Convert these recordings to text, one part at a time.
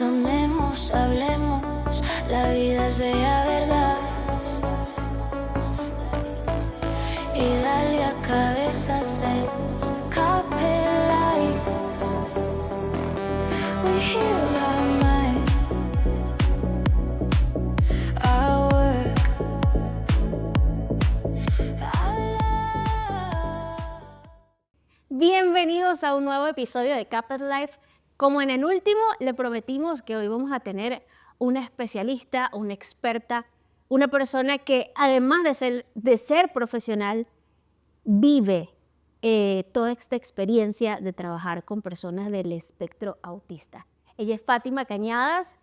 Razonemos, hablemos, la vida es bella, ¿verdad? Y dale a cabeza, se escape light. We heal our mind, our work, our love. Bienvenidos a un nuevo episodio de Capet Life. Como en el último, le prometimos que hoy vamos a tener una especialista, una experta, una persona que además de ser profesional, vive toda esta experiencia de trabajar con personas del espectro autista. Ella es Fátima Cañadas,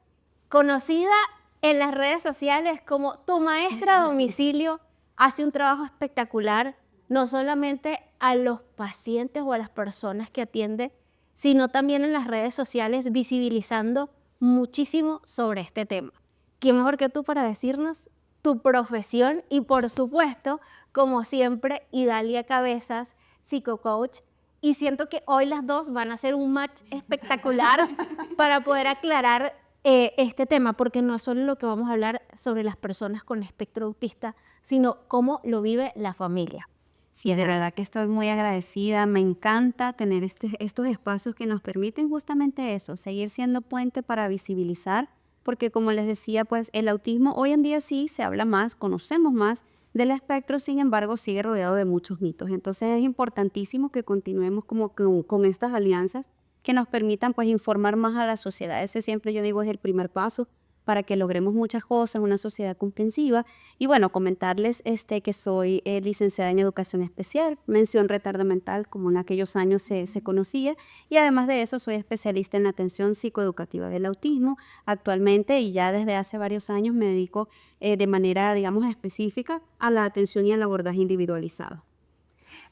conocida en las redes sociales como tu maestra a domicilio. Hace un trabajo espectacular, no solamente a los pacientes o a las personas que atiende, sino también en las redes sociales, visibilizando muchísimo sobre este tema. ¿Quién mejor que tú para decirnos tu profesión? Y por supuesto, como siempre, Idalia Cabezas, psicocoach. Y siento que hoy las dos van a hacer un match espectacular para poder aclarar este tema, porque no es solo lo que vamos a hablar sobre las personas con espectro autista, sino cómo lo vive la familia. Sí, de verdad que estoy muy agradecida. Me encanta tener estos espacios que nos permiten justamente eso, seguir siendo puente para visibilizar, porque como les decía, pues el autismo hoy en día sí se habla más, conocemos más del espectro, sin embargo sigue rodeado de muchos mitos. Entonces es importantísimo que continuemos como con estas alianzas que nos permitan pues informar más a la sociedad. Ese siempre yo digo es el primer paso para que logremos muchas cosas, una sociedad comprensiva. Y bueno, comentarles que soy licenciada en Educación Especial, mención retardo mental, como en aquellos años se conocía, y además de eso soy especialista en la atención psicoeducativa del autismo actualmente, y ya desde hace varios años me dedico de manera, digamos, específica a la atención y al abordaje individualizado.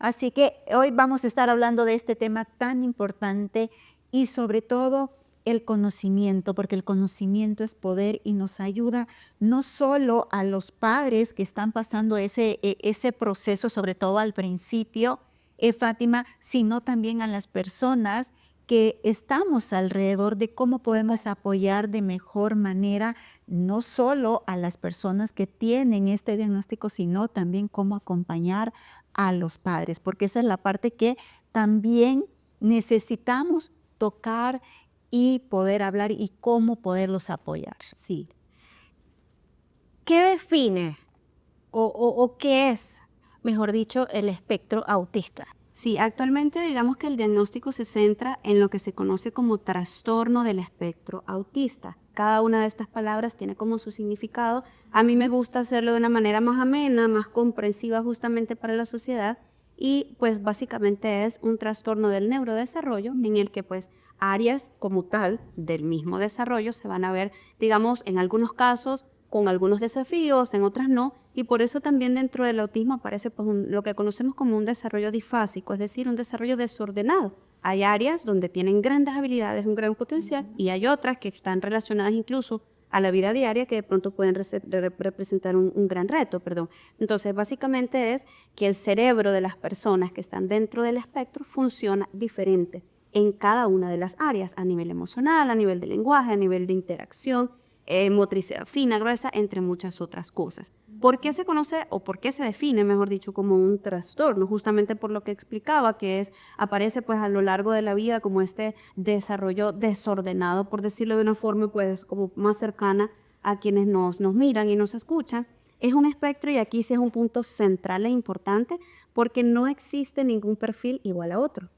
Así que hoy vamos a estar hablando de este tema tan importante y sobre todo el conocimiento, porque el conocimiento es poder y nos ayuda no solo a los padres que están pasando ese proceso, sobre todo al principio, Fátima, sino también a las personas que estamos alrededor de cómo podemos apoyar de mejor manera no solo a las personas que tienen este diagnóstico, sino también cómo acompañar a los padres, porque esa es la parte que también necesitamos tocar y poder hablar y cómo poderlos apoyar. Sí. ¿Qué define o qué es, mejor dicho, el espectro autista? Sí, actualmente digamos que el diagnóstico se centra en lo que se conoce como trastorno del espectro autista. Cada una de estas palabras tiene como su significado. A mí me gusta hacerlo de una manera más amena, más comprensiva justamente para la sociedad, y pues básicamente es un trastorno del neurodesarrollo en el que pues áreas como tal del mismo desarrollo se van a ver, digamos, en algunos casos con algunos desafíos, en otras no, y por eso también dentro del autismo aparece pues, lo que conocemos como un desarrollo difásico, es decir, un desarrollo desordenado. Hay áreas donde tienen grandes habilidades, un gran potencial, y hay otras que están relacionadas incluso a la vida diaria que de pronto pueden representar un gran reto, perdón. Entonces, básicamente es que el cerebro de las personas que están dentro del espectro funciona diferente en cada una de las áreas, a nivel emocional, a nivel de lenguaje, a nivel de interacción, motricidad fina, gruesa, entre muchas otras cosas. ¿Por qué se conoce o por qué se define, mejor dicho, como un trastorno? Justamente por lo que explicaba, que aparece pues a lo largo de la vida como este desarrollo desordenado, por decirlo de una forma pues como más cercana a quienes nos miran y nos escuchan. Es un espectro y aquí sí es un punto central e importante porque no existe ningún perfil igual a otro.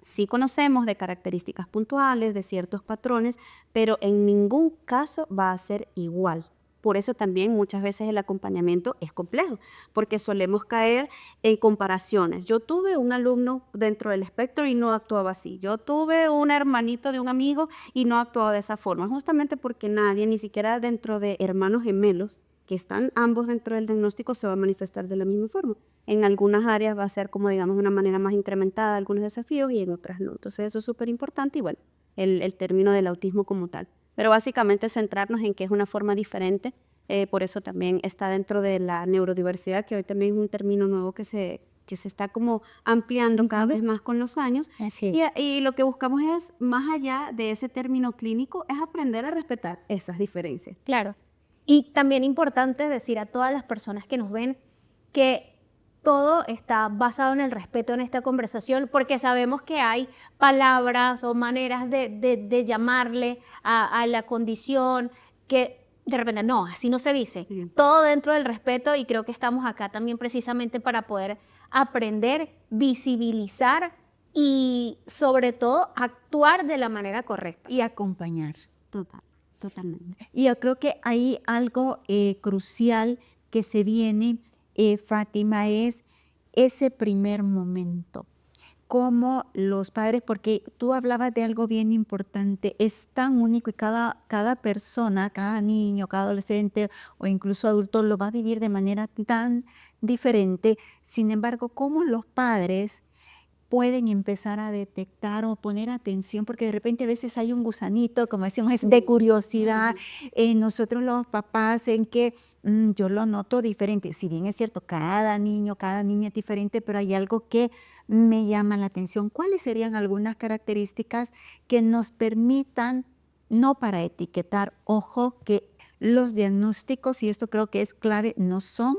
Sí conocemos de características puntuales, de ciertos patrones, pero en ningún caso va a ser igual. Por eso también muchas veces el acompañamiento es complejo, porque solemos caer en comparaciones. Yo tuve un alumno dentro del espectro y no actuaba así. Yo tuve un hermanito de un amigo y no actuaba de esa forma, justamente porque nadie, ni siquiera dentro de hermanos gemelos, que están ambos dentro del diagnóstico, se va a manifestar de la misma forma. En algunas áreas va a ser como, digamos, de una manera más incrementada algunos desafíos y en otras no. Entonces eso es súper importante y bueno, el término del autismo como tal. Pero básicamente centrarnos en que es una forma diferente, por eso también está dentro de la neurodiversidad, que hoy también es un término nuevo que se que se está como ampliando cada vez más con los años. Así Y lo que buscamos es, más allá de ese término clínico, es aprender a respetar esas diferencias. Claro. Y también importante decir a todas las personas que nos ven que todo está basado en el respeto en esta conversación, porque sabemos que hay palabras o maneras de llamarle a la condición que de repente no, así no se dice. Sí. Todo dentro del respeto, y creo que estamos acá también precisamente para poder aprender, visibilizar y sobre todo actuar de la manera correcta. y acompañar. Totalmente. Y yo creo que hay algo crucial que se viene, Fátima, es ese primer momento. Como los padres, porque tú hablabas de algo bien importante, es tan único y cada persona, cada niño, cada adolescente o incluso adulto lo va a vivir de manera tan diferente. Sin embargo, cómo los padres pueden empezar a detectar o poner atención, porque de repente a veces hay un gusanito, como decimos, es de curiosidad en nosotros los papás, en que yo lo noto diferente. Si bien es cierto, cada niño, cada niña es diferente, pero hay algo que me llama la atención. ¿Cuáles serían algunas características que nos permitan, no para etiquetar, ojo, que los diagnósticos, y esto creo que es clave, no son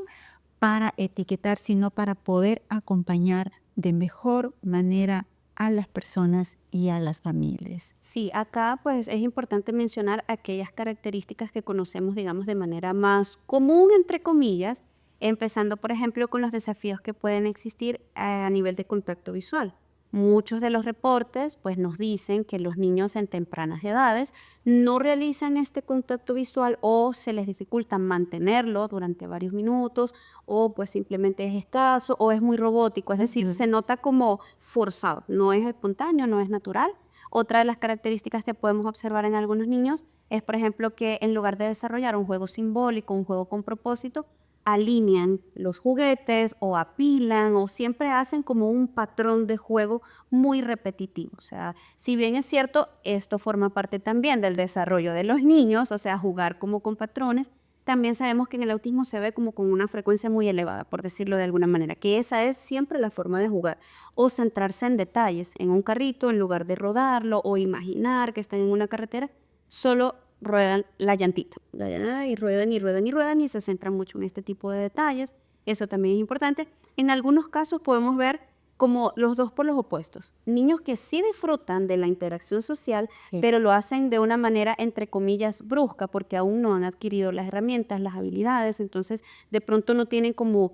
para etiquetar, sino para poder acompañar de mejor manera a las personas y a las familias? Sí, acá pues es importante mencionar aquellas características que conocemos, digamos, de manera más común, entre comillas, empezando, por ejemplo, con los desafíos que pueden existir a nivel de contacto visual. Muchos de los reportes pues nos dicen que los niños en tempranas edades no realizan este contacto visual o se les dificulta mantenerlo durante varios minutos o pues simplemente es escaso o es muy robótico, es decir, se nota como forzado, no es espontáneo, no es natural. Otra de las características que podemos observar en algunos niños es, por ejemplo, que en lugar de desarrollar un juego simbólico, un juego con propósito, alinean los juguetes o apilan o siempre hacen como un patrón de juego muy repetitivo. O sea, si bien es cierto, esto forma parte también del desarrollo de los niños, o sea, jugar como con patrones, también sabemos que en el autismo se ve como con una frecuencia muy elevada, por decirlo de alguna manera, que esa es siempre la forma de jugar, o centrarse en detalles, en un carrito, en lugar de rodarlo o imaginar que están en una carretera, solo ruedan la llantita, y ruedan y ruedan y ruedan y se centran mucho en este tipo de detalles. Eso también es importante. En algunos casos podemos ver como los dos polos opuestos. Niños que sí disfrutan de la interacción social, Sí. pero lo hacen de una manera, entre comillas, brusca, porque aún no han adquirido las herramientas, las habilidades, entonces de pronto no tienen como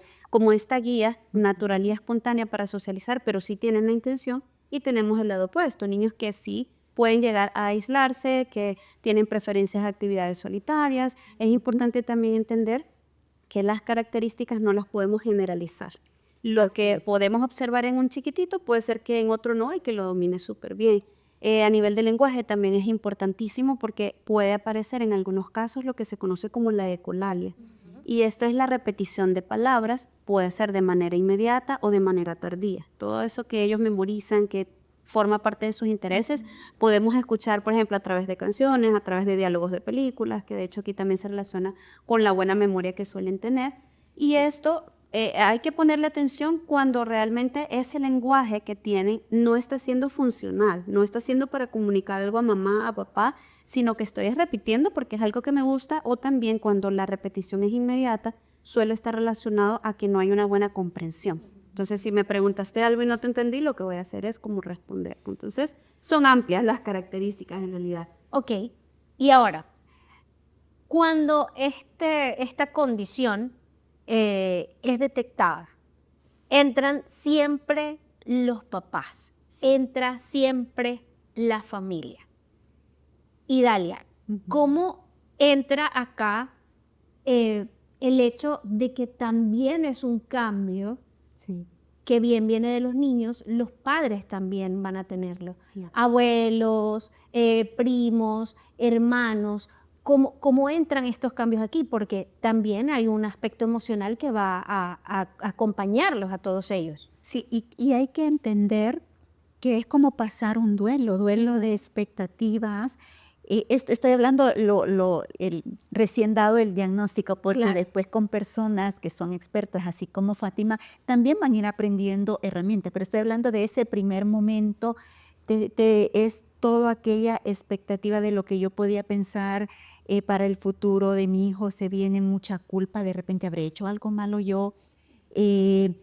esta guía natural y espontánea para socializar, pero sí tienen la intención. Y tenemos el lado opuesto, niños que sí pueden llegar a aislarse, que tienen preferencias a actividades solitarias. Es importante también entender que las características no las podemos generalizar. Lo que podemos observar en un chiquitito puede ser que en otro no y que lo domine súper bien. A nivel de lenguaje también es importantísimo porque puede aparecer en algunos casos lo que se conoce como la ecolalia. Y esto es la repetición de palabras, puede ser de manera inmediata o de manera tardía. Todo eso que ellos memorizan, que forma parte de sus intereses, podemos escuchar, por ejemplo, a través de canciones, a través de diálogos de películas, que de hecho aquí también se relaciona con la buena memoria que suelen tener. Y esto hay que ponerle atención cuando realmente ese lenguaje que tienen no está siendo funcional, no está siendo para comunicar algo a mamá, a papá, sino que estoy repitiendo porque es algo que me gusta, o también cuando la repetición es inmediata, suele estar relacionado a que no hay una buena comprensión. Entonces, si me preguntaste algo y no te entendí, lo que voy a hacer es como responder. Entonces, son amplias las características en realidad. Ok, y ahora, cuando esta condición es detectada, entran siempre los papás, entra siempre la familia. Y Dalia, ¿cómo entra acá el hecho de que también es un cambio Sí. que bien viene de los niños, los padres también van a tenerlo? Ya. Abuelos, primos, hermanos. ¿Cómo entran estos cambios aquí? Porque también hay un aspecto emocional que va a acompañarlos a todos ellos. Sí, y hay que entender que es como pasar un duelo de expectativas Estoy hablando recién dado el diagnóstico, porque Claro. después con personas que son expertas, así como Fátima, también van a ir aprendiendo herramientas, pero estoy hablando de ese primer momento, es toda aquella expectativa de lo que yo podía pensar para el futuro de mi hijo, se viene mucha culpa, de repente habré hecho algo malo yo,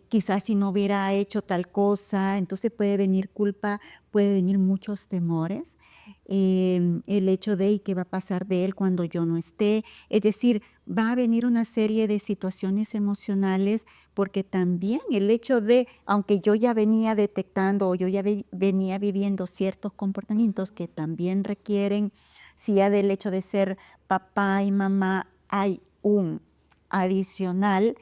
quizás si no hubiera hecho tal cosa, entonces puede venir culpa, puede venir muchos temores, el hecho de ¿y qué va a pasar de él cuando yo no esté? Es decir, va a venir una serie de situaciones emocionales porque también el hecho de, aunque yo ya venía detectando o yo ya venía viviendo ciertos comportamientos que también requieren, si ya del hecho de ser papá y mamá hay un adicional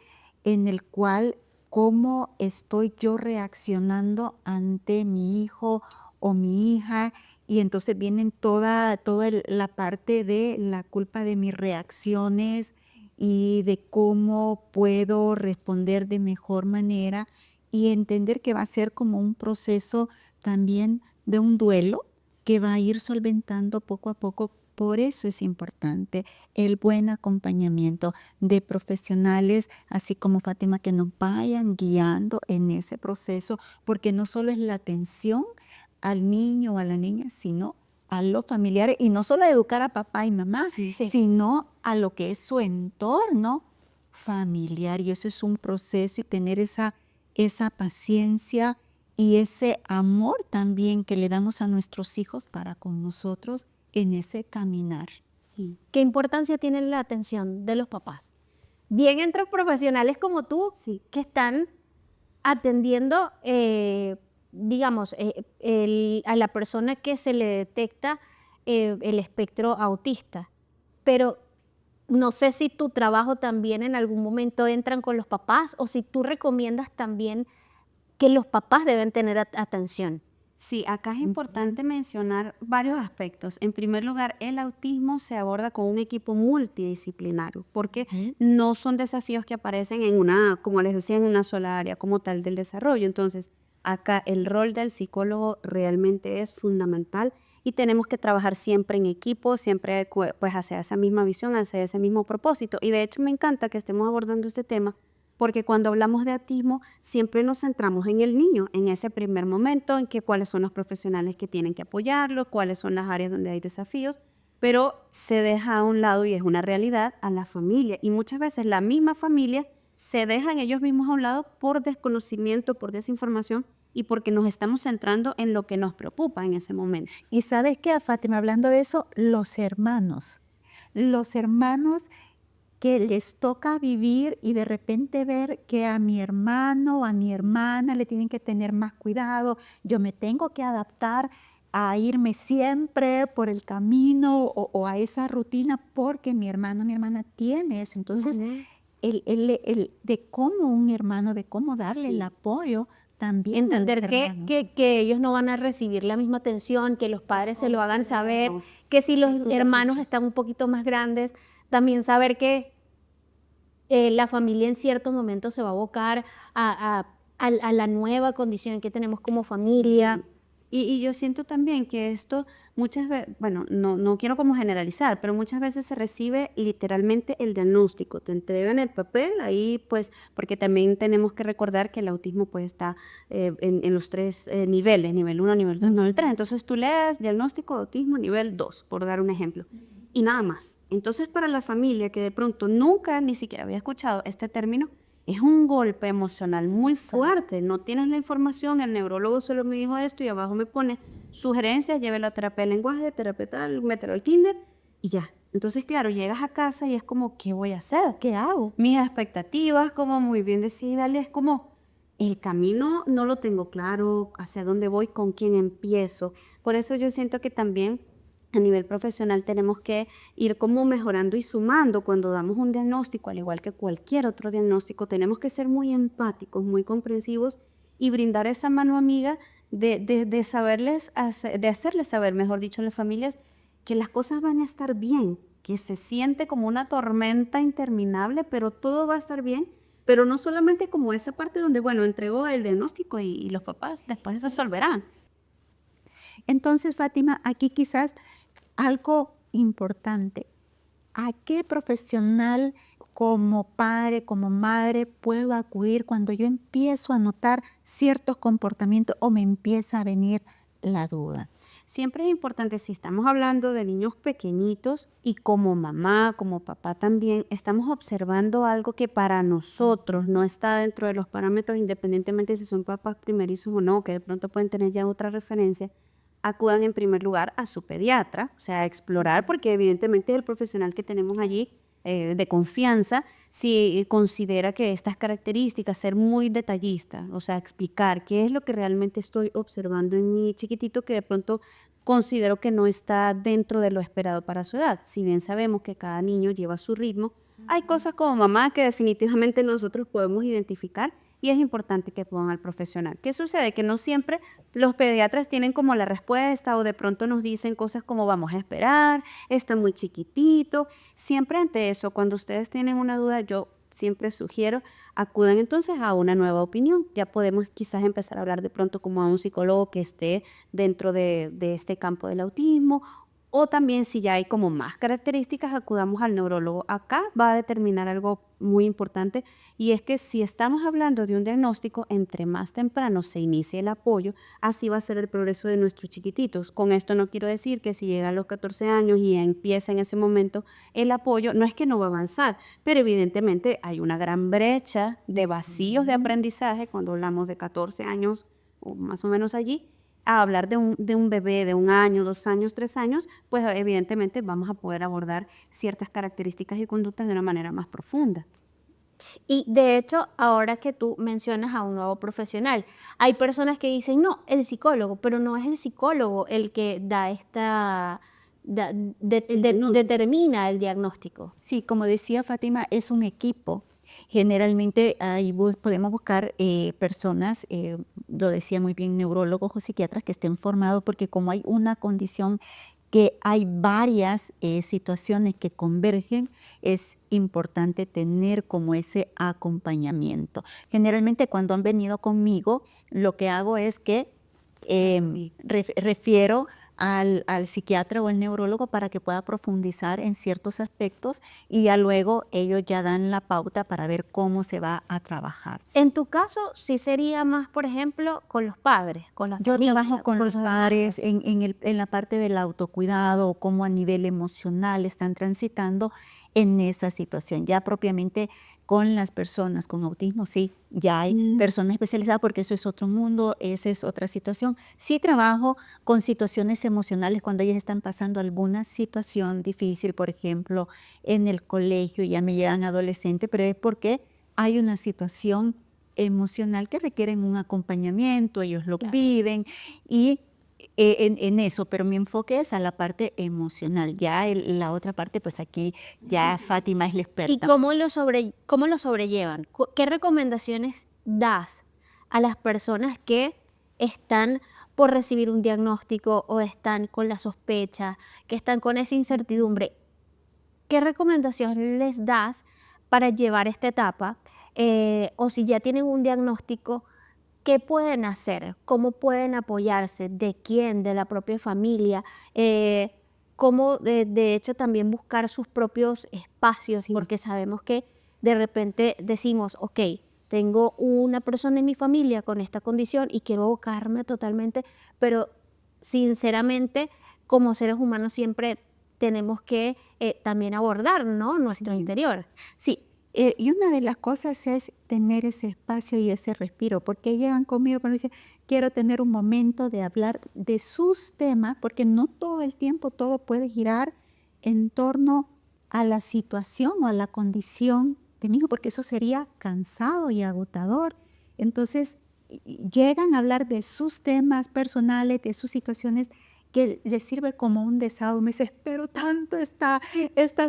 en el cual cómo estoy yo reaccionando ante mi hijo o mi hija, y entonces vienen toda la parte de la culpa de mis reacciones y de cómo puedo responder de mejor manera y entender que va a ser como un proceso también de un duelo que va a ir solventando poco a poco. Por eso es importante el buen acompañamiento de profesionales, así como Fátima, que nos vayan guiando en ese proceso, porque no solo es la atención al niño o a la niña, sino a los familiares, y no solo a educar a papá y mamá, sino a lo que es su entorno familiar. Y eso es un proceso, y tener esa paciencia y ese amor también que le damos a nuestros hijos para con nosotros en ese caminar. Sí. ¿Qué importancia tiene la atención de los papás? Bien entre profesionales como tú, que están atendiendo, digamos, a la persona que se le detecta el espectro autista. Pero no sé si tu trabajo también en algún momento entran con los papás, o si tú recomiendas también que los papás deben tener atención. Sí, acá es importante mencionar varios aspectos. En primer lugar, el autismo se aborda con un equipo multidisciplinario, porque no son desafíos que aparecen en una, como les decía, en una sola área como tal del desarrollo. Entonces, acá el rol del psicólogo realmente es fundamental y tenemos que trabajar siempre en equipo, siempre pues hacia esa misma visión, hacia ese mismo propósito. Y de hecho me encanta que estemos abordando este tema, porque cuando hablamos de autismo siempre nos centramos en el niño, en ese primer momento, en que cuáles son los profesionales que tienen que apoyarlo, cuáles son las áreas donde hay desafíos, pero se deja a un lado, y es una realidad, a la familia. Y muchas veces la misma familia se dejan ellos mismos a un lado por desconocimiento, por desinformación, y porque nos estamos centrando en lo que nos preocupa en ese momento. Y ¿sabes qué, Fátima? Hablando de eso, los hermanos que les toca vivir y de repente ver que a mi hermano o a mi hermana le tienen que tener más cuidado, yo me tengo que adaptar a irme siempre por el camino o a esa rutina porque mi hermano o mi hermana tiene eso. Entonces, de cómo un hermano, de cómo darle el apoyo también. Entender a los hermanos. que ellos no van a recibir la misma atención, que los padres se lo hagan saber, que si los hermanos están un poquito más grandes, también saber que la familia en ciertos momentos se va a abocar a la nueva condición que tenemos como familia. Y yo siento también que esto muchas veces, bueno, no quiero como generalizar, pero muchas veces se recibe literalmente el diagnóstico, te entregan el papel, ahí pues, porque también tenemos que recordar que el autismo pues está en los tres niveles, nivel 1, nivel 2, nivel 3, entonces tú lees diagnóstico de autismo nivel 2, por dar un ejemplo, y nada más. Entonces para la familia que de pronto nunca ni siquiera había escuchado este término, es un golpe emocional muy fuerte. No tienes la información, el neurólogo solo me dijo esto y abajo me pone sugerencias, llévelo a terapia de lenguaje, terapia tal, mételo al kinder y ya. Entonces, claro, llegas a casa y es como, ¿qué voy a hacer? ¿Qué hago? Mis expectativas, como muy bien decía Dalia, es como, el camino no lo tengo claro, hacia dónde voy, con quién empiezo. Por eso yo siento que también a nivel profesional tenemos que ir como mejorando y sumando cuando damos un diagnóstico, al igual que cualquier otro diagnóstico, tenemos que ser muy empáticos, muy comprensivos y brindar esa mano amiga de saberles, de hacerles saber, mejor dicho, a las familias que las cosas van a estar bien, que se siente como una tormenta interminable, pero todo va a estar bien, pero no solamente como esa parte donde, bueno, entregó el diagnóstico y los papás después resolverán. Entonces, Fátima, aquí quizás algo importante. ¿A qué profesional como padre, como madre puedo acudir cuando yo empiezo a notar ciertos comportamientos o me empieza a venir la duda? Siempre es importante, si estamos hablando de niños pequeñitos y como mamá, como papá también, estamos observando algo que para nosotros no está dentro de los parámetros, independientemente si son papás primerizos o no, que de pronto pueden tener ya otra referencia, acudan en primer lugar a su pediatra, o sea, a explorar, porque evidentemente es el profesional que tenemos allí de confianza, si considera que estas características, ser muy detallista, o sea, explicar qué es lo que realmente estoy observando en mi chiquitito que de pronto considero que no está dentro de lo esperado para su edad. Si bien sabemos que cada niño lleva su ritmo, hay cosas como mamá que definitivamente nosotros podemos identificar y es importante que pongan al profesional. ¿Qué sucede? Que no siempre los pediatras tienen como la respuesta o de pronto nos dicen cosas como vamos a esperar, está muy chiquitito. Siempre ante eso, cuando ustedes tienen una duda, yo siempre sugiero acudan entonces a una nueva opinión. Ya podemos quizás empezar a hablar de pronto como a un psicólogo que esté dentro de este campo del autismo. O también si ya hay como más características, acudamos al neurólogo. Acá va a determinar algo muy importante y es que si estamos hablando de un diagnóstico, entre más temprano se inicie el apoyo, así va a ser el progreso de nuestros chiquititos. Con esto no quiero decir que si llega a los 14 años y empieza en ese momento el apoyo, no es que no va a avanzar, pero evidentemente hay una gran brecha de vacíos de aprendizaje cuando hablamos de 14 años o más o menos allí a hablar de un bebé de 1 año, 2 años, 3 años, pues evidentemente vamos a poder abordar ciertas características y conductas de una manera más profunda. Y de hecho, ahora que tú mencionas a un nuevo profesional, hay personas que dicen, no, el psicólogo, pero no es el psicólogo el que da determina el diagnóstico. Sí, como decía Fátima, es un equipo. Generalmente ahí podemos buscar personas, lo decía muy bien, neurólogos o psiquiatras que estén formados, porque como hay una condición que hay varias situaciones que convergen, es importante tener como ese acompañamiento. Generalmente cuando han venido conmigo, lo que hago es que refiero al psiquiatra o al neurólogo para que pueda profundizar en ciertos aspectos y ya luego ellos ya dan la pauta para ver cómo se va a trabajar. En tu caso, sí sería más, por ejemplo, con los padres, con la Yo familia, trabajo con los los padres en la parte del autocuidado, cómo a nivel emocional están transitando en esa situación. Ya propiamente con las personas con autismo, sí, ya hay personas especializadas porque eso es otro mundo, esa es otra situación. Sí trabajo con situaciones emocionales cuando ellas están pasando alguna situación difícil, por ejemplo, en el colegio, ya me llegan adolescentes, pero es porque hay una situación emocional que requieren un acompañamiento, ellos lo Claro. piden y en eso, pero mi enfoque es a la parte emocional. Ya la otra parte, pues aquí ya Fátima es la ¿Y experta. cómo lo sobrellevan? ¿Qué recomendaciones das a las personas que están por recibir un diagnóstico o están con la sospecha, que están con esa incertidumbre? ¿Qué recomendación les das para llevar esta etapa? O si ya tienen un diagnóstico, ¿qué pueden hacer? ¿Cómo pueden apoyarse? ¿De quién? ¿De la propia familia? ¿Cómo de hecho también buscar sus propios espacios? Sí. Porque sabemos que de repente decimos, ok, tengo una persona en mi familia con esta condición y quiero abocarme totalmente, pero sinceramente como seres humanos siempre tenemos que también abordar, ¿no? Nuestro Sí. interior. Sí, y una de las cosas es tener ese espacio y ese respiro, porque llegan conmigo para decir, quiero tener un momento de hablar de sus temas, porque no todo el tiempo todo puede girar en torno a la situación o a la condición de mi hijo, porque eso sería cansado y agotador. Entonces, llegan a hablar de sus temas personales, de sus situaciones que les sirve como un desahogo. Me dice, espero tanto esta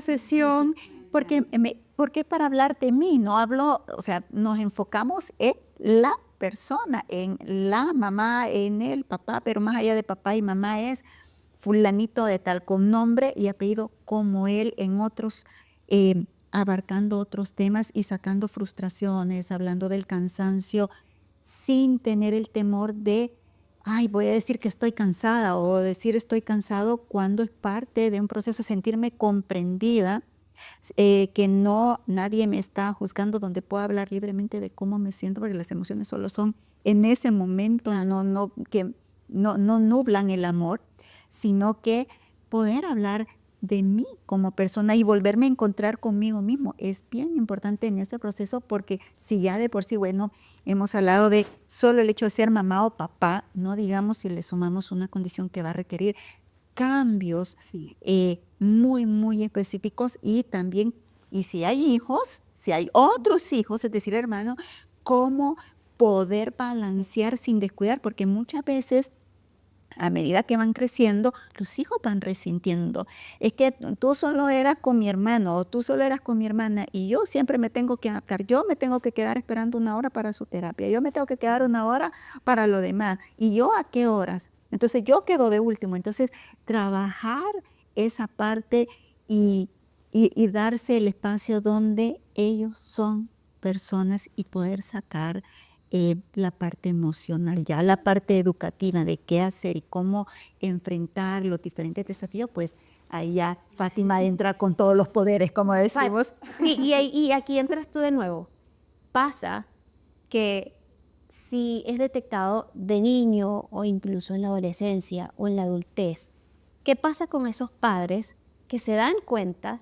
sesión porque para hablar de mí, no hablo, o sea, nos enfocamos en la persona, en la mamá, en el papá, pero más allá de papá y mamá es fulanito de tal, con nombre y apellido como él, en otros, abarcando otros temas y sacando frustraciones, hablando del cansancio, sin tener el temor de ay, voy a decir que estoy cansada o decir estoy cansado cuando es parte de un proceso de sentirme comprendida, que no nadie me está juzgando, donde puedo hablar libremente de cómo me siento, porque las emociones solo son en ese momento, que no nublan el amor, sino que poder hablar de mí como persona y volverme a encontrar conmigo mismo es bien importante en ese proceso, porque si ya de por sí, bueno, hemos hablado de solo el hecho de ser mamá o papá, no digamos si le sumamos una condición que va a requerir cambios muy, muy específicos, y también, y si hay hijos, si hay otros hijos, es decir, hermano, cómo poder balancear sin descuidar, porque muchas veces a medida que van creciendo, los hijos van resintiendo. Es que tú solo eras con mi hermano o tú solo eras con mi hermana y yo siempre me tengo que adaptar. Yo me tengo que quedar esperando 1 hora para su terapia. Yo me tengo que quedar 1 hora para lo demás. ¿Y yo a qué horas? Entonces yo quedo de último. Entonces trabajar esa parte y darse el espacio donde ellos son personas y poder sacar la parte emocional, ya la parte educativa de qué hacer y cómo enfrentar los diferentes desafíos, pues ahí ya Fátima entra con todos los poderes, como decimos. Y aquí entras tú de nuevo. Pasa que si es detectado de niño o incluso en la adolescencia o en la adultez, ¿qué pasa con esos padres que se dan cuenta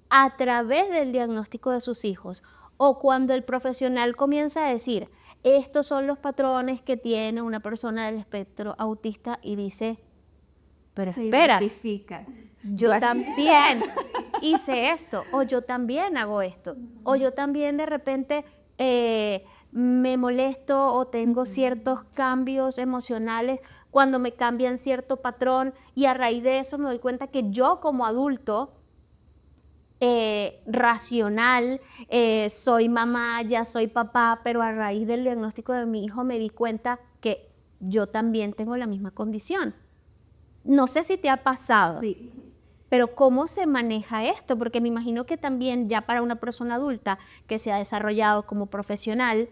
a través del diagnóstico de sus hijos, o cuando el profesional comienza a decir, estos son los patrones que tiene una persona del espectro autista, y dice, pero espera, yo también hice esto, o yo también hago esto, o yo también de repente me molesto o tengo ciertos cambios emocionales cuando me cambian cierto patrón, y a raíz de eso me doy cuenta que yo como adulto racional, soy mamá, ya soy papá, pero a raíz del diagnóstico de mi hijo me di cuenta que yo también tengo la misma condición. No sé si te ha pasado, pero ¿cómo se maneja esto? Porque me imagino que también ya para una persona adulta que se ha desarrollado como profesional,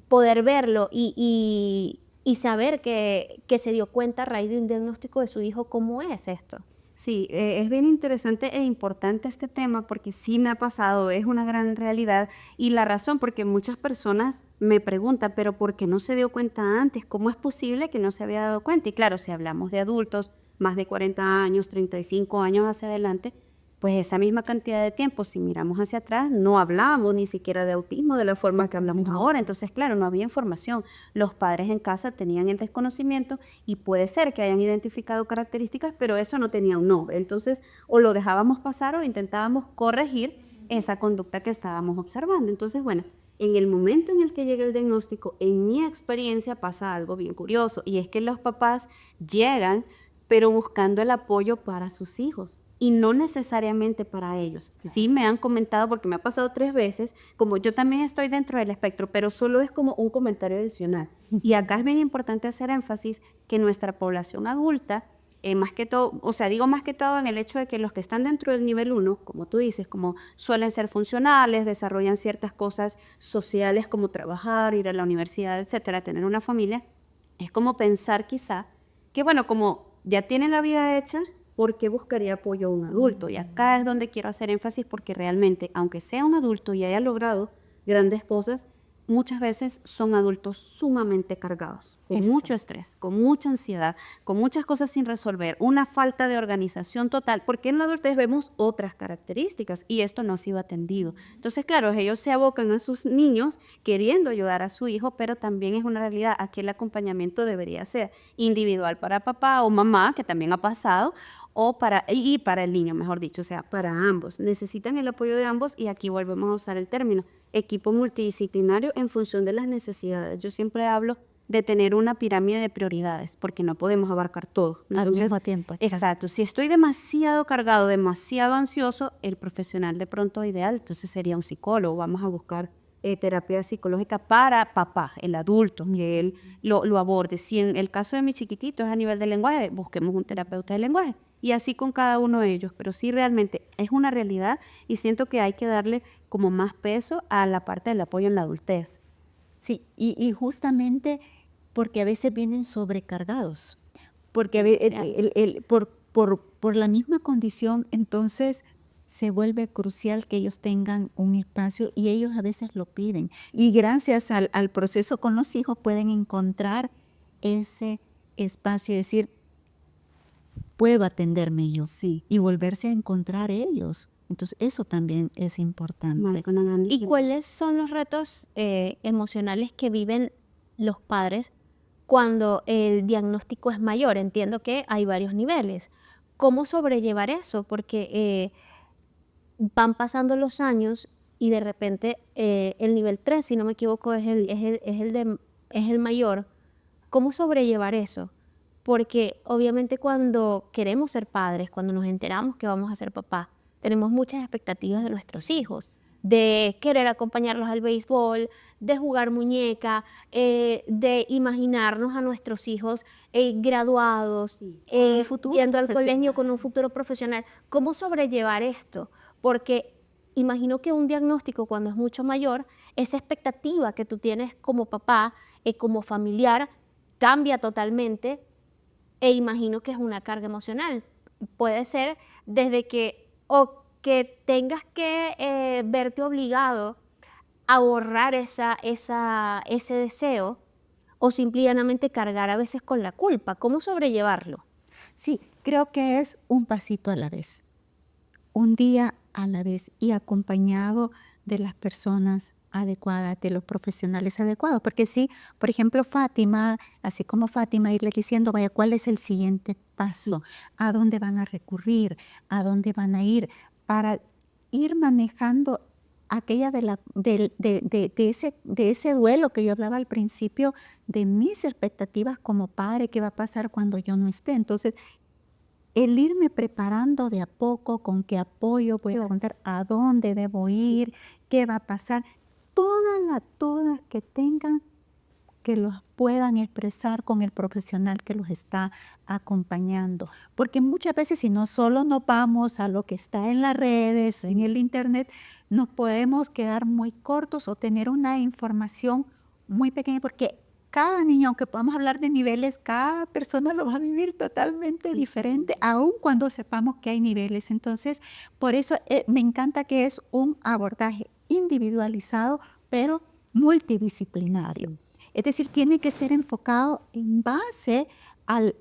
poder verlo y saber que se dio cuenta a raíz de un diagnóstico de su hijo, ¿cómo es esto? Sí, es bien interesante e importante este tema porque sí me ha pasado, es una gran realidad, y la razón porque muchas personas me preguntan, pero ¿por qué no se dio cuenta antes? ¿Cómo es posible que no se había dado cuenta? Y claro, si hablamos de adultos, más de 40 años, 35 años hacia adelante, pues esa misma cantidad de tiempo, si miramos hacia atrás, no hablábamos ni siquiera de autismo de la forma que hablamos ahora. Entonces, claro, no había información. Los padres en casa tenían el desconocimiento y puede ser que hayan identificado características, pero eso no tenía un nombre. Entonces, o lo dejábamos pasar o intentábamos corregir esa conducta que estábamos observando. Entonces, bueno, en el momento en el que llega el diagnóstico, en mi experiencia pasa algo bien curioso, y es que los papás llegan, pero buscando el apoyo para sus hijos y no necesariamente para ellos. Sí me han comentado, porque me ha pasado 3 veces, como yo también estoy dentro del espectro, pero solo es como un comentario adicional. Y acá es bien importante hacer énfasis que nuestra población adulta, más que todo, o sea, digo más que todo en el hecho de que los que están dentro del nivel 1, como tú dices, como suelen ser funcionales, desarrollan ciertas cosas sociales como trabajar, ir a la universidad, etcétera, tener una familia, es como pensar quizá que, bueno, como ya tienen la vida hecha, ¿por qué buscaría apoyo a un adulto? Y acá es donde quiero hacer énfasis, porque realmente, aunque sea un adulto y haya logrado grandes cosas, muchas veces son adultos sumamente cargados, con mucho estrés, con mucha ansiedad, con muchas cosas sin resolver, una falta de organización total, porque en la adultez vemos otras características y esto no ha sido atendido. Entonces, claro, ellos se abocan a sus niños queriendo ayudar a su hijo, pero también es una realidad. Aquí el acompañamiento debería ser individual para papá o mamá, que también ha pasado, y para el niño, mejor dicho, o sea, para ambos. Necesitan el apoyo de ambos, y aquí volvemos a usar el término equipo multidisciplinario en función de las necesidades. Yo siempre hablo de tener una pirámide de prioridades, porque no podemos abarcar todo. Al mismo tiempo. Exacto. Si estoy demasiado cargado, demasiado ansioso, el profesional de pronto ideal, entonces sería un psicólogo. Vamos a buscar terapia psicológica para papá, el adulto, que él lo aborde. Si en el caso de mi chiquitito es a nivel de lenguaje, busquemos un terapeuta de lenguaje. Y así con cada uno de ellos. Pero sí, realmente es una realidad, y siento que hay que darle como más peso a la parte del apoyo en la adultez. Sí, y justamente porque a veces vienen sobrecargados, porque por la misma condición, entonces se vuelve crucial que ellos tengan un espacio y ellos a veces lo piden. Y gracias al proceso con los hijos pueden encontrar ese espacio y decir, puedo atenderme yo Sí. y volverse a encontrar ellos. Entonces eso también es importante. ¿Y cuáles son los retos emocionales que viven los padres cuando el diagnóstico es mayor? Entiendo que hay varios niveles. ¿Cómo sobrellevar eso? Porque van pasando los años y de repente el nivel 3, si no me equivoco, es el mayor. ¿Cómo sobrellevar eso? Porque obviamente cuando queremos ser padres, cuando nos enteramos que vamos a ser papás, tenemos muchas expectativas de nuestros hijos, de querer acompañarlos al béisbol, de jugar muñeca, de imaginarnos a nuestros hijos graduados, un futuro yendo al profesional. colegio con un futuro profesional. ¿Cómo sobrellevar esto? Porque imagino que un diagnóstico cuando es mucho mayor, esa expectativa que tú tienes como papá, como familiar, cambia totalmente e imagino que es una carga emocional. Puede ser desde que o que tengas que verte obligado a borrar ese deseo o simplemente cargar a veces con la culpa. ¿Cómo sobrellevarlo? Sí, creo que es un pasito a la vez, un día a la vez y acompañado de las personas adecuadas, de los profesionales adecuados. Porque sí, por ejemplo, Fátima, así como Fátima, irle diciendo, vaya, ¿cuál es el siguiente paso? ¿A dónde van a recurrir? ¿A dónde van a ir? Para ir manejando aquella de ese duelo que yo hablaba al principio, de mis expectativas como padre, qué va a pasar cuando yo no esté. Entonces, el irme preparando de a poco, con qué apoyo voy a contar, a dónde debo ir, qué va a pasar, todas que tengan, que los puedan expresar con el profesional que los está acompañando. Porque muchas veces si no solo nos vamos a lo que está en las redes, en el internet, nos podemos quedar muy cortos o tener una información muy pequeña, porque cada niño, aunque podamos hablar de niveles, cada persona lo va a vivir totalmente diferente, aun cuando sepamos que hay niveles. Entonces, por eso me encanta que es un abordaje individualizado, pero multidisciplinario. Es decir, tiene que ser enfocado en base al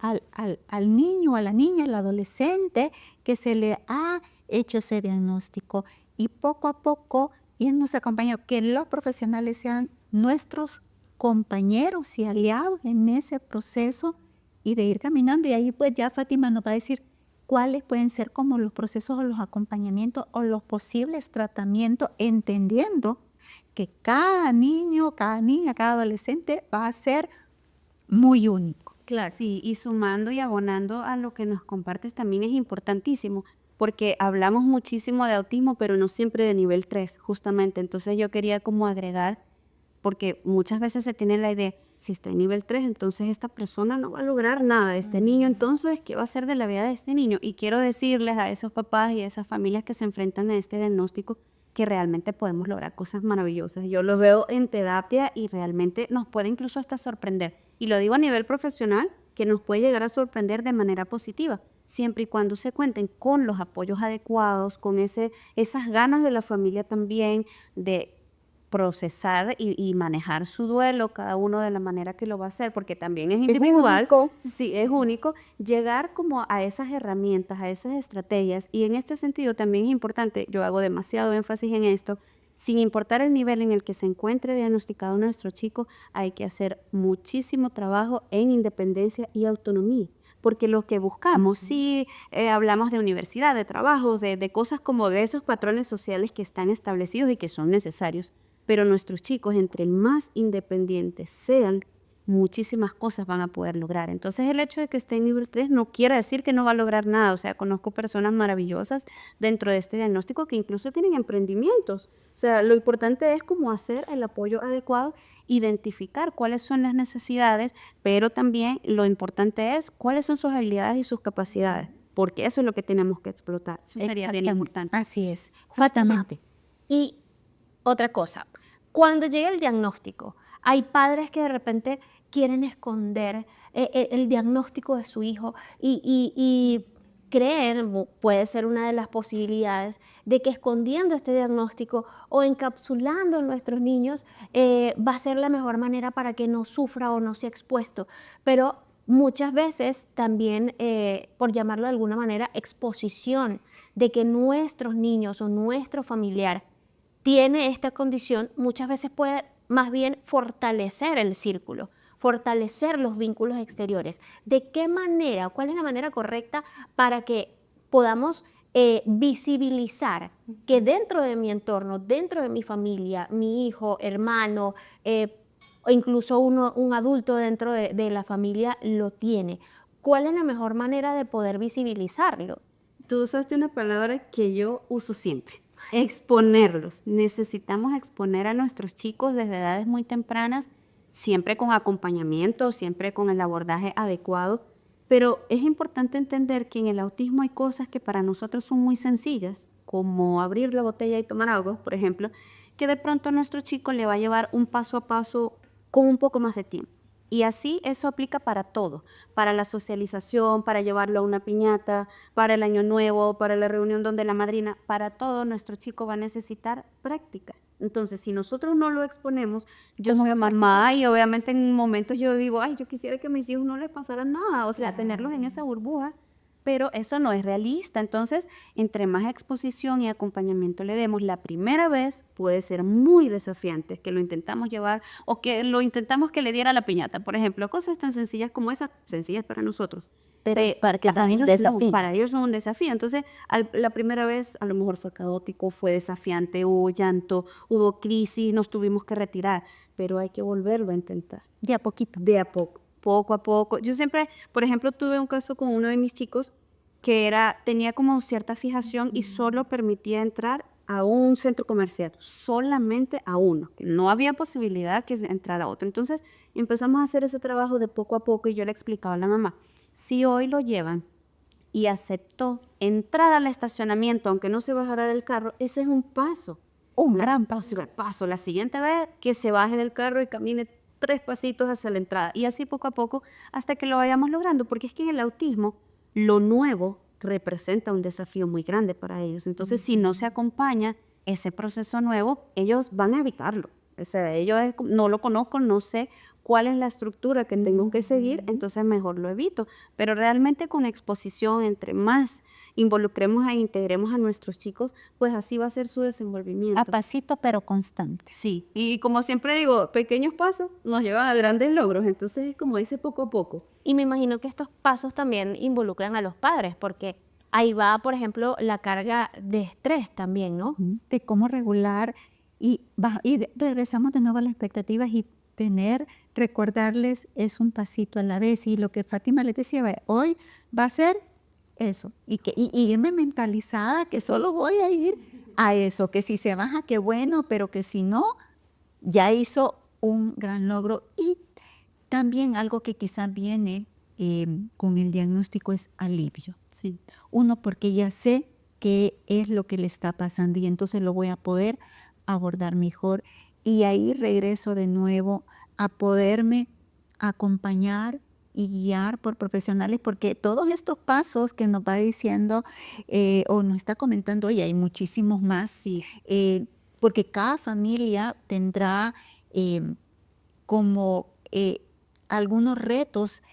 niño, a la niña, al adolescente que se le ha hecho ese diagnóstico y poco a poco irnos acompañando, que los profesionales sean nuestros compañeros y aliados en ese proceso y de ir caminando. Y ahí pues ya Fátima nos va a decir cuáles pueden ser como los procesos o los acompañamientos o los posibles tratamientos, entendiendo que cada niño, cada niña, cada adolescente va a ser muy único. Claro. Sí, y sumando y abonando a lo que nos compartes también es importantísimo, porque hablamos muchísimo de autismo, pero no siempre de nivel 3, justamente. Entonces yo quería como agregar, porque muchas veces se tiene la idea, si está en nivel 3, entonces esta persona no va a lograr nada, este niño, entonces, ¿qué va a hacer de la vida de este niño? Y quiero decirles a esos papás y a esas familias que se enfrentan a este diagnóstico, que realmente podemos lograr cosas maravillosas. Yo lo veo en terapia y realmente nos puede incluso hasta sorprender. Y lo digo a nivel profesional, que nos puede llegar a sorprender de manera positiva, siempre y cuando se cuenten con los apoyos adecuados, con esas ganas de la familia también de procesar y manejar su duelo, cada uno de la manera que lo va a hacer, porque también es individual. único. Sí, es único. Llegar como a esas herramientas, a esas estrategias, y en este sentido también es importante, yo hago demasiado énfasis en esto, sin importar el nivel en el que se encuentre diagnosticado nuestro chico, hay que hacer muchísimo trabajo en independencia y autonomía. Porque lo que buscamos, sí hablamos de universidad, de trabajo, de cosas como de esos patrones sociales que están establecidos y que son necesarios, pero nuestros chicos, entre más independientes sean, muchísimas cosas van a poder lograr. Entonces el hecho de que esté en nivel 3 no quiere decir que no va a lograr nada. O sea, conozco personas maravillosas dentro de este diagnóstico que incluso tienen emprendimientos. O sea, lo importante es cómo hacer el apoyo adecuado, identificar cuáles son las necesidades, pero también lo importante es cuáles son sus habilidades y sus capacidades, porque eso es lo que tenemos que explotar. Eso sería bien importante. Así es, justamente. Y otra cosa, cuando llega el diagnóstico, hay padres que de repente quieren esconder el diagnóstico de su hijo y creen, puede ser una de las posibilidades, de que escondiendo este diagnóstico o encapsulando a nuestros niños va a ser la mejor manera para que no sufra o no sea expuesto. Pero muchas veces también, por llamarlo de alguna manera, exposición de que nuestros niños o nuestro familiar tiene esta condición, muchas veces puede más bien fortalecer el círculo, fortalecer los vínculos exteriores. ¿De qué manera, cuál es la manera correcta para que podamos visibilizar que dentro de mi entorno, dentro de mi familia, mi hijo, hermano, o incluso un adulto dentro de la familia lo tiene? ¿Cuál es la mejor manera de poder visibilizarlo? Tú usaste una palabra que yo uso siempre: exponerlos. Necesitamos exponer a nuestros chicos desde edades muy tempranas, siempre con acompañamiento, siempre con el abordaje adecuado, pero es importante entender que en el autismo hay cosas que para nosotros son muy sencillas, como abrir la botella y tomar agua, por ejemplo, que de pronto a nuestro chico le va a llevar un paso a paso con un poco más de tiempo. Y así eso aplica para todo, para la socialización, para llevarlo a una piñata, para el año nuevo, para la reunión donde la madrina, para todo nuestro chico va a necesitar práctica. Entonces, si nosotros no lo exponemos, yo soy mamá y obviamente en momentos yo digo, ay, yo quisiera que a mis hijos no les pasara nada, o sea, tenerlos en esa burbuja, pero eso no es realista. Entonces, entre más exposición y acompañamiento le demos, la primera vez puede ser muy desafiante, que lo intentamos llevar o que lo intentamos que le diera la piñata, por ejemplo, cosas tan sencillas como esas, sencillas para nosotros. Pero para que Para sea un ellos, desafío. para ellos son un desafío. Entonces, la primera vez a lo mejor fue caótico, fue desafiante, hubo llanto, hubo crisis, nos tuvimos que retirar, pero hay que volverlo a intentar. De a poquito. De a poco, poco a poco. Yo siempre, por ejemplo, tuve un caso con uno de mis chicos que tenía como cierta fijación y solo permitía entrar a un centro comercial, solamente a uno. No había posibilidad que entrara a otro. Entonces empezamos a hacer ese trabajo de poco a poco y yo le explicaba a la mamá, si hoy lo llevan y aceptó entrar al estacionamiento, aunque no se bajara del carro, ese es un paso. Un gran paso. La siguiente vez que se baje del carro y camine 3 pasitos hacia la entrada. Y así poco a poco hasta que lo vayamos logrando. Porque es que en el autismo lo nuevo representa un desafío muy grande para ellos. Entonces, si no se acompaña ese proceso nuevo, ellos van a evitarlo. O sea, ellos no lo conozco, no sé cuál es la estructura que tengo que seguir, entonces mejor lo evito. Pero realmente con exposición, entre más involucremos e integremos a nuestros chicos, pues así va a ser su desenvolvimiento. A pasito, pero constante. Sí, y como siempre digo, pequeños pasos nos llevan a grandes logros, entonces es como ese poco a poco. Y me imagino que estos pasos también involucran a los padres, porque ahí va, por ejemplo, la carga de estrés también, ¿no? De cómo regular y regresamos de nuevo a las expectativas y recordarles es un pasito a la vez. Y lo que Fátima les decía, hoy va a ser eso. Y irme mentalizada que solo voy a ir a eso, que si se baja, qué bueno, pero que si no, ya hizo un gran logro. Y también algo que quizás viene con el diagnóstico es alivio. Sí. Uno, porque ya sé qué es lo que le está pasando y entonces lo voy a poder abordar mejor. Y ahí regreso de nuevo a poderme acompañar y guiar por profesionales, porque todos estos pasos que nos va diciendo o nos está comentando, y hay muchísimos más, Sí. Porque cada familia tendrá como algunos retos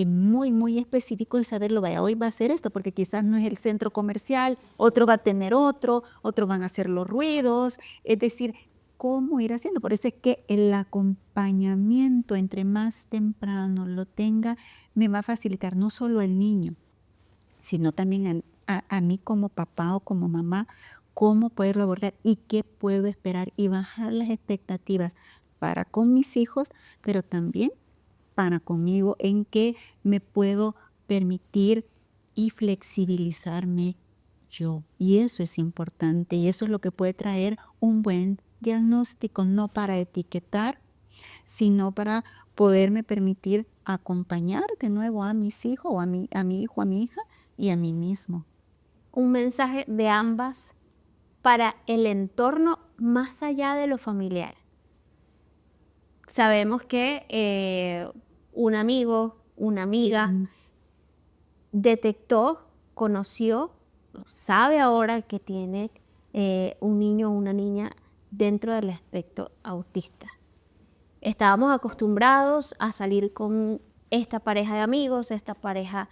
muy, muy específicos de saberlo, vaya, hoy va a ser esto, porque quizás no es el centro comercial, otro va a tener otro van a hacer los ruidos, es decir, cómo ir haciendo. Por eso es que el acompañamiento, entre más temprano lo tenga, me va a facilitar no solo el niño, sino también a mí como papá o como mamá, cómo poderlo abordar y qué puedo esperar y bajar las expectativas para con mis hijos, pero también para conmigo, en qué me puedo permitir y flexibilizarme yo. Y eso es importante y eso es lo que puede traer un buen diagnóstico, no para etiquetar, sino para poderme permitir acompañar de nuevo a mis hijos, o a mi hijo, a mi hija y a mí mismo. Un mensaje de ambas para el entorno más allá de lo familiar. Sabemos que un amigo, una amiga, detectó, conoció, sabe ahora que tiene un niño o una niña dentro del espectro autista. Estábamos acostumbrados a salir con esta pareja de amigos, esta pareja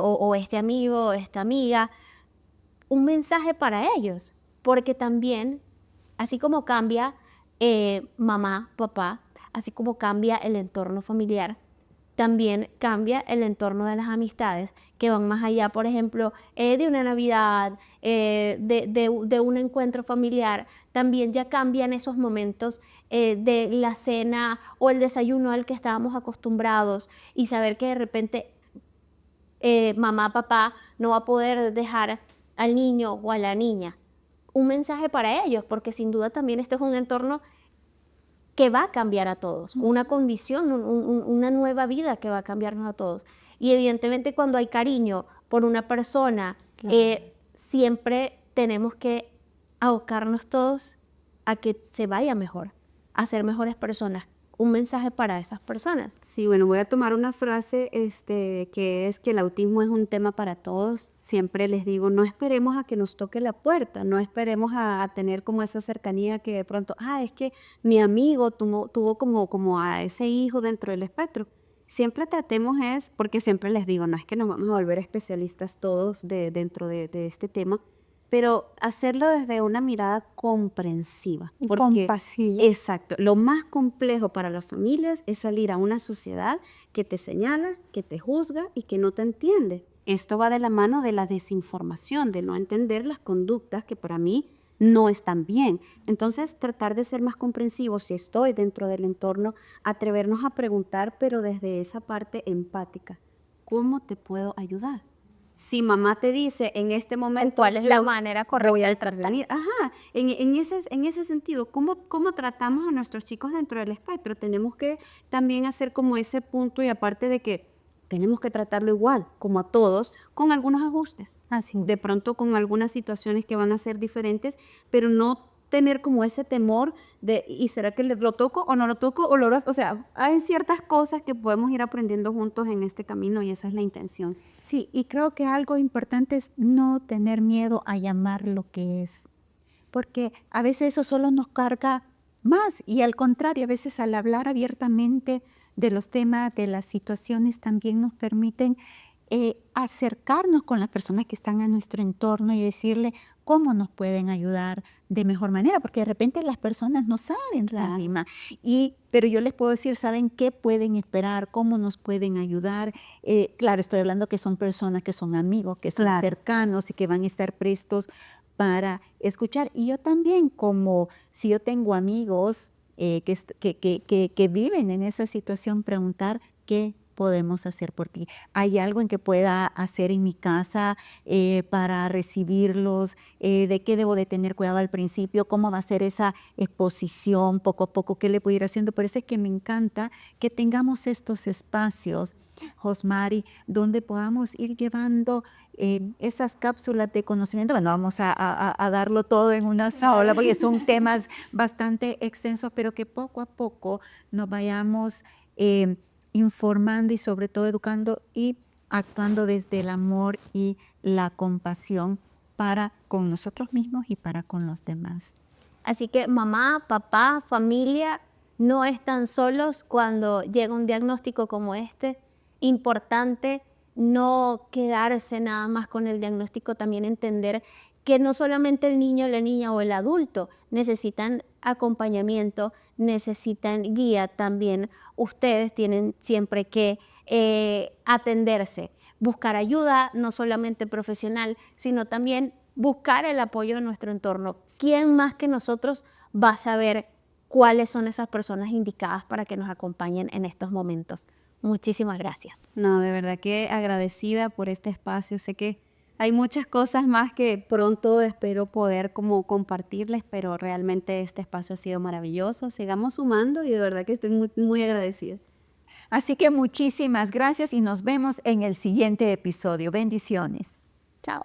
o este amigo, esta amiga, un mensaje para ellos, porque también, así como cambia mamá, papá, así como cambia el entorno familiar, también cambia el entorno de las amistades que van más allá, por ejemplo, de una Navidad, de un encuentro familiar. También ya cambian esos momentos de la cena o el desayuno al que estábamos acostumbrados y saber que de repente mamá, papá no va a poder dejar al niño o a la niña. Un mensaje para ellos, porque sin duda también este es un entorno que va a cambiar a todos, una condición, una nueva vida que va a cambiarnos a todos. Y evidentemente cuando hay cariño por una persona, siempre tenemos que abocarnos todos a que se vaya mejor, a ser mejores personas. Un mensaje para esas personas. Sí, bueno, voy a tomar una frase que es que el autismo es un tema para todos. Siempre les digo, no esperemos a que nos toque la puerta, no esperemos a tener como esa cercanía que de pronto, es que mi amigo tuvo como a ese hijo dentro del espectro. Siempre tratemos porque siempre les digo, no es que nos vamos a volver especialistas todos dentro de este tema, pero hacerlo desde una mirada comprensiva. Compasiva. Exacto. Lo más complejo para las familias es salir a una sociedad que te señala, que te juzga y que no te entiende. Esto va de la mano de la desinformación, de no entender las conductas que para mí no están bien. Entonces, tratar de ser más comprensivos si estoy dentro del entorno, atrevernos a preguntar, pero desde esa parte empática. ¿Cómo te puedo ayudar? Si mamá te dice en este momento... ¿Cuál es la manera correcta de tratar? En ese sentido, ¿cómo tratamos a nuestros chicos dentro del espectro? Tenemos que también hacer como ese punto y aparte de que tenemos que tratarlo igual, como a todos, con algunos ajustes. Así. De pronto con algunas situaciones que van a ser diferentes, pero no tener como ese temor de, ¿y será que lo toco o no lo toco? O sea, hay ciertas cosas que podemos ir aprendiendo juntos en este camino y esa es la intención. Sí, y creo que algo importante es no tener miedo a llamar lo que es, porque a veces eso solo nos carga más y al contrario, a veces al hablar abiertamente de los temas, de las situaciones, también nos permiten acercarnos con las personas que están a nuestro entorno y decirle cómo nos pueden ayudar de mejor manera, porque de repente las personas no saben, Fátima, pero yo les puedo decir, ¿saben qué pueden esperar? ¿Cómo nos pueden ayudar? Claro, estoy hablando que son personas que son amigos, que son cercanos y que van a estar prestos para escuchar. Y yo también, como si yo tengo amigos que viven en esa situación, preguntar qué podemos hacer por ti. ¿Hay algo en que pueda hacer en mi casa para recibirlos? ¿De qué debo de tener cuidado al principio? ¿Cómo va a ser esa exposición poco a poco? ¿Qué le puedo ir haciendo? Por eso es que me encanta que tengamos estos espacios, Josmari, donde podamos ir llevando esas cápsulas de conocimiento. Bueno, vamos a darlo todo en una sola, porque son temas bastante extensos, pero que poco a poco nos vayamos informando y sobre todo educando y actuando desde el amor y la compasión para con nosotros mismos y para con los demás. Así que mamá, papá, familia, no están solos cuando llega un diagnóstico como este. Importante no quedarse nada más con el diagnóstico, también entender que no solamente el niño, la niña o el adulto necesitan acompañamiento, necesitan guía, también ustedes tienen siempre que atenderse, buscar ayuda, no solamente profesional, sino también buscar el apoyo de nuestro entorno. ¿Quién más que nosotros va a saber cuáles son esas personas indicadas para que nos acompañen en estos momentos? Muchísimas gracias. No, de verdad que agradecida por este espacio. Sé que hay muchas cosas más que pronto espero poder como compartirles, pero realmente este espacio ha sido maravilloso. Sigamos sumando y de verdad que estoy muy, muy agradecida. Así que muchísimas gracias y nos vemos en el siguiente episodio. Bendiciones. Chao.